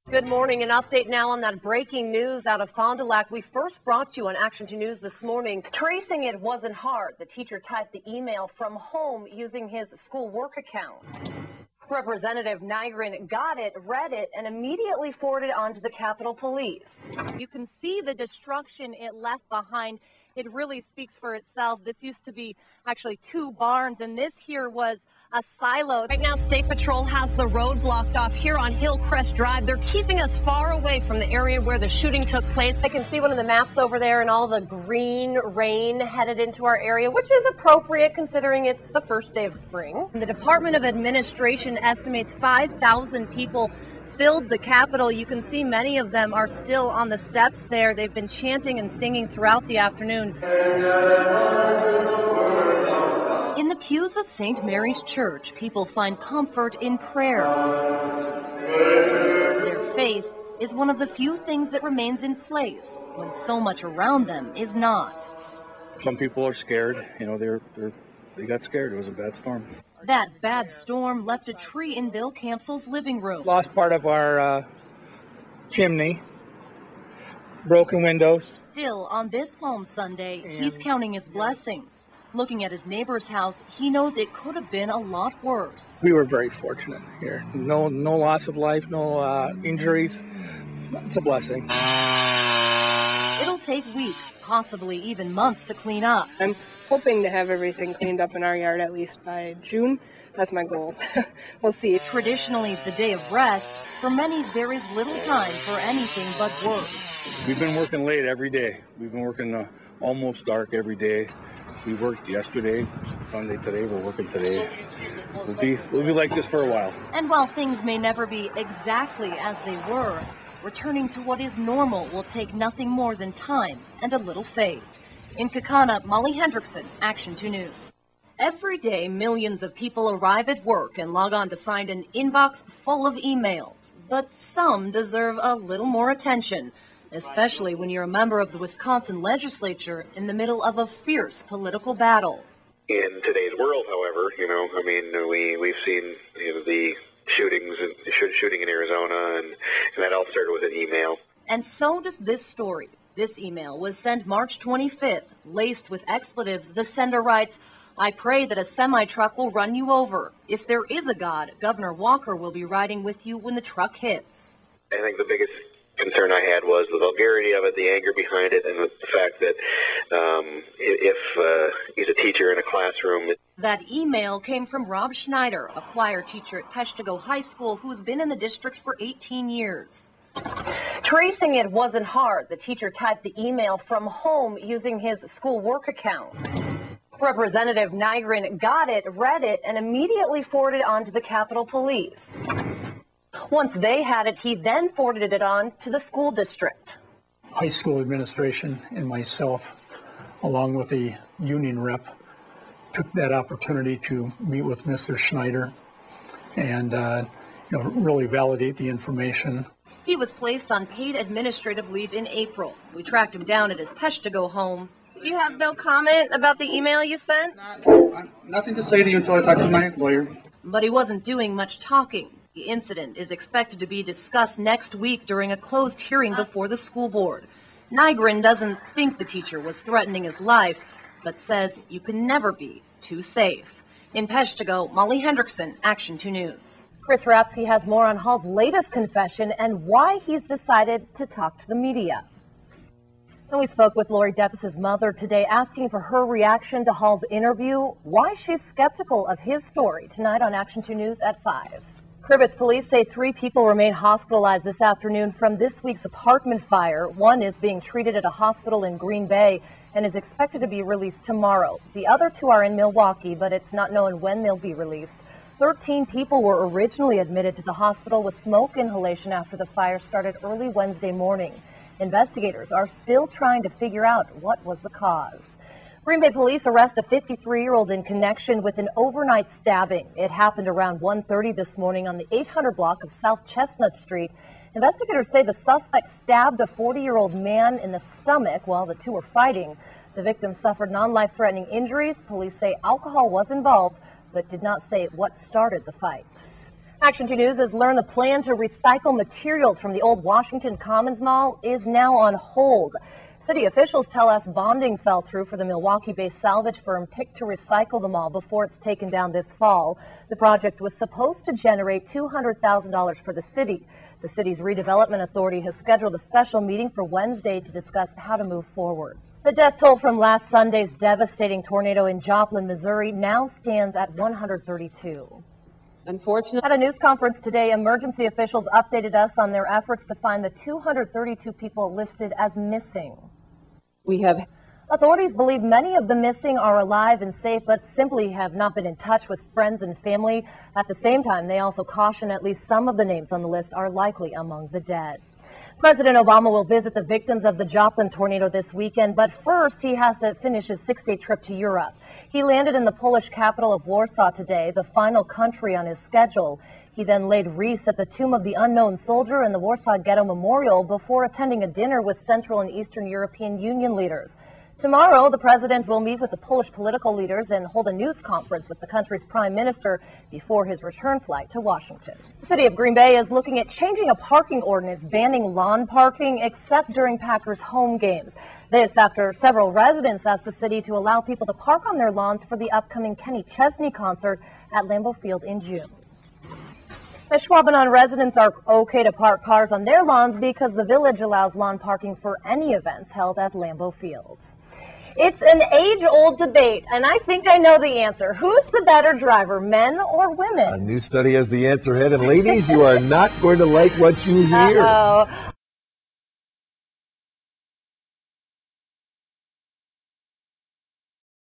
Good morning. An update now on that breaking news out of Fond du Lac. We first brought you on Action 2 News this morning. Tracing it wasn't hard. The teacher typed the email from home using his school work account. Representative Nygren got it, read it, and immediately forwarded it on to the Capitol Police. You can see the destruction it left behind. It really speaks for itself. This used to be actually 2 barns, and this here was a silo. Right now, State Patrol has the road blocked off here on Hillcrest Drive. They're keeping us far away from the area where the shooting took place. I can see one of the maps over there and all the green rain headed into our area, which is appropriate considering it's the first day of spring. The Department of Administration estimates 5,000 people filled the Capitol. You can see many of them are still on the steps there. They've been chanting and singing throughout the afternoon. In the pews of St. Mary's Church, people find comfort in prayer. Their faith is one of the few things that remains in place when so much around them is not. Some people are scared. They got scared. It was a bad storm. That bad storm left a tree in Bill Campsell's living room. Lost part of our chimney, broken windows. Still, on this Palm Sunday, he's counting his blessings. Looking at his neighbor's house, he knows it could have been a lot worse. We were very fortunate here. No loss of life, no injuries. It's a blessing. It'll take weeks, possibly even months to clean up. I'm hoping to have everything cleaned up in our yard at least by June. That's my goal. We'll see. Traditionally the day of rest, for many there is little time for anything but work. We've been working late every day. We've been working almost dark every day. We worked yesterday, Sunday today, we're working today. We'll be like this for a while. And while things may never be exactly as they were, returning to what is normal will take nothing more than time and a little faith. In Kaukauna, Molly Hendrickson, Action 2 News. Every day, millions of people arrive at work and log on to find an inbox full of emails. But some deserve a little more attention, especially when you're a member of the Wisconsin legislature in the middle of a fierce political battle. In today's world, however, we've seen the shooting in Arizona, and that all started with an email. And so does this story. This email was sent March 25th, laced with expletives. The sender writes, "I pray that a semi-truck will run you over. If there is a God, Governor Walker will be riding with you when the truck hits." I think the biggest concern I had was the vulgarity of it, the anger behind it, and the fact that if he's a teacher in a classroom. That email came from Rob Schneider, a choir teacher at Peshtigo High School who's been in the district for 18 years. Tracing it wasn't hard. The teacher typed the email from home using his school work account. Representative Nygren got it, read it, and immediately forwarded it on to the Capitol Police. Once they had it, he then forwarded it on to the school district. High school administration and myself, along with the union rep, took that opportunity to meet with Mr. Schneider and really validate the information. He was placed on paid administrative leave in April. We tracked him down at his Peshtigo home. You have no comment about the email you sent? Nothing to say to you until I talk to my lawyer. But he wasn't doing much talking. The incident is expected to be discussed next week during a closed hearing before the school board. Nygren doesn't think the teacher was threatening his life, but says you can never be too safe. In Peshtigo, Molly Hendrickson, Action 2 News. Chris Rapsky has more on Hall's latest confession and why he's decided to talk to the media. And we spoke with Lori Deppes' mother today, asking for her reaction to Hall's interview, why she's skeptical of his story, tonight on Action 2 News at 5. Cribbets police say 3 people remain hospitalized this afternoon from this week's apartment fire. One is being treated at a hospital in Green Bay and is expected to be released tomorrow. The other 2 are in Milwaukee, but it's not known when they'll be released. 13 people were originally admitted to the hospital with smoke inhalation after the fire started early Wednesday morning. Investigators are still trying to figure out what was the cause. Green Bay police arrest a 53-year-old in connection with an overnight stabbing. It happened around 1:30 this morning on the 800 block of South Chestnut Street. Investigators say the suspect stabbed a 40-year-old man in the stomach while the two were fighting. The victim suffered non-life-threatening injuries. Police say alcohol was involved, but did not say what started the fight. Action 2 News has learned the plan to recycle materials from the old Washington Commons Mall is now on hold. City officials tell us bonding fell through for the Milwaukee-based salvage firm Pick to recycle the mall before it's taken down this fall. The project was supposed to generate $200,000 for the city. The city's redevelopment authority has scheduled a special meeting for Wednesday to discuss how to move forward. The death toll from last Sunday's devastating tornado in Joplin, Missouri now stands at 132. Unfortunately, at a news conference today, emergency officials updated us on their efforts to find the 232 people listed as missing. Authorities believe many of the missing are alive and safe, but simply have not been in touch with friends and family. At the same time, they also caution at least some of the names on the list are likely among the dead. President Obama will visit the victims of the Joplin tornado this weekend, but first he has to finish his 6-day trip to Europe. He landed in the Polish capital of Warsaw today, the final country on his schedule. He then laid wreaths at the Tomb of the Unknown Soldier and the Warsaw Ghetto Memorial before attending a dinner with Central and Eastern European Union leaders. Tomorrow, the president will meet with the Polish political leaders and hold a news conference with the country's prime minister before his return flight to Washington. The city of Green Bay is looking at changing a parking ordinance banning lawn parking except during Packers home games. This after several residents asked the city to allow people to park on their lawns for the upcoming Kenny Chesney concert at Lambeau Field in June. Schwabenau residents are okay to park cars on their lawns because the village allows lawn parking for any events held at Lambeau Fields. It's an age-old debate, and I think I know the answer. Who's the better driver, men or women? A new study has the answer, Ed. And ladies, you are not going to like what you hear. Uh-oh.